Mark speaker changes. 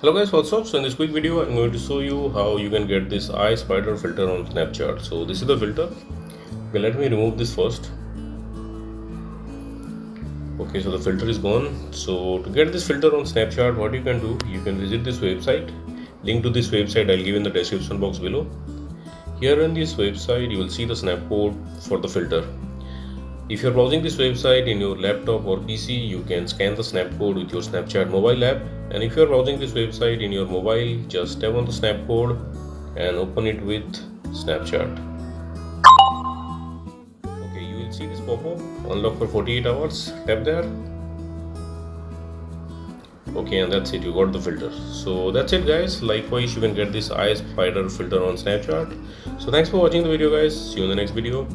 Speaker 1: Hello guys, what's up? So in this quick video I'm going to show you how you can get this eye spider filter on Snapchat. So this is the filter. Okay, let me remove this first. Okay, so the filter is gone. So to get this filter on Snapchat, what you can do, you can visit this website. Link to this website I'll give in the description box below. Here on this website you will see the snap code for the filter. If you're browsing this website in your laptop or PC, you can scan the snap code with your Snapchat mobile app. And if you're browsing this website in your mobile, just tap on the snap code and open it with Snapchat. Okay, you will see this pop-up, unlock for 48 hours, tap there. Okay, and that's it, you got the filter. So that's it guys, likewise you can get this eye spider filter on Snapchat. So thanks for watching the video guys, see you in the next video.